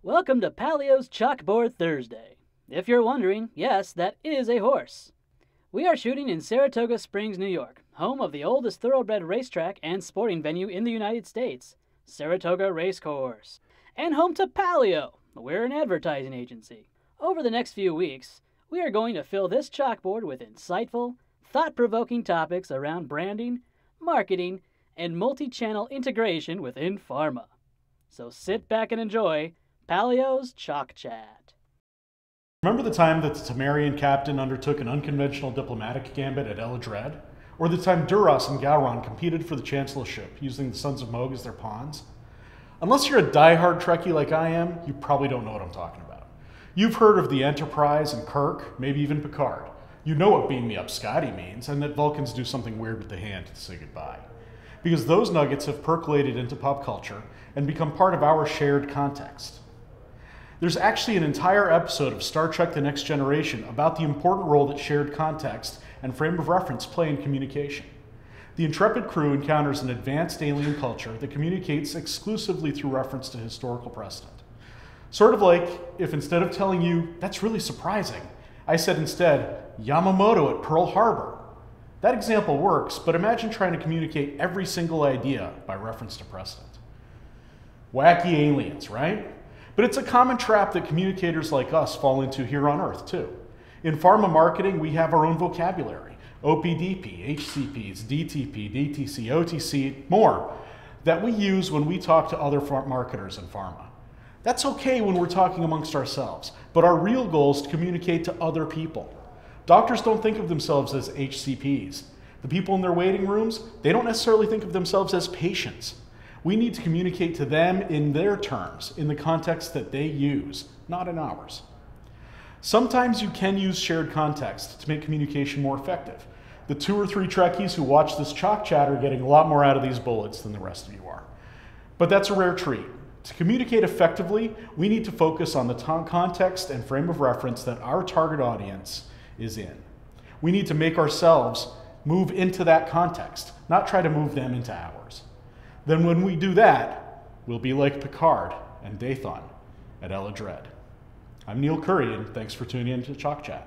Welcome to Palio's Chalkboard Thursday. If you're wondering, yes, that is a horse. We are shooting in Saratoga Springs, New York, home of the oldest thoroughbred racetrack and sporting venue in the United States, Saratoga Racecourse, and home to Palio. We're an advertising agency. Over the next few weeks, we are going to fill this chalkboard with insightful, thought-provoking topics around branding, marketing, and multi-channel integration within pharma. So sit back and enjoy Palio's Chalk Chat. Remember the time that the Temerian captain undertook an unconventional diplomatic gambit at Eladred? Or the time Duras and Gowron competed for the chancellorship using the Sons of Moog as their pawns? Unless you're a die-hard Trekkie like I am, you probably don't know what I'm talking about. You've heard of the Enterprise and Kirk, maybe even Picard. You know what beam me up Scotty means, and that Vulcans do something weird with the hand to say goodbye. Because those nuggets have percolated into pop culture and become part of our shared context. There's actually an entire episode of Star Trek: The Next Generation about the important role that shared context and frame of reference play in communication. The intrepid crew encounters an advanced alien culture that communicates exclusively through reference to historical precedent. Sort of like if instead of telling you, "That's really surprising," I said instead, "Yamamoto at Pearl Harbor." That example works, but imagine trying to communicate every single idea by reference to precedent. Wacky aliens, right? But it's a common trap that communicators like us fall into here on Earth, too. In pharma marketing, we have our own vocabulary: OPDP, HCPs, DTP, DTC, OTC, more, that we use when we talk to other marketers in pharma. That's okay when we're talking amongst ourselves, but our real goal is to communicate to other people. Doctors don't think of themselves as HCPs. The people in their waiting rooms, they don't necessarily think of themselves as patients. We need to communicate to them in their terms, in the context that they use, not in ours. Sometimes you can use shared context to make communication more effective. The 2 or 3 Trekkies who watch this chalk chat are getting a lot more out of these bullets than the rest of you are. But that's a rare treat. To communicate effectively, we need to focus on the context and frame of reference that our target audience is in. We need to make ourselves move into that context, not try to move them into ours. Then when we do that, we'll be like Picard and Dathan at Eladred. I'm Neall Currie, and thanks for tuning in to Chalk Chat.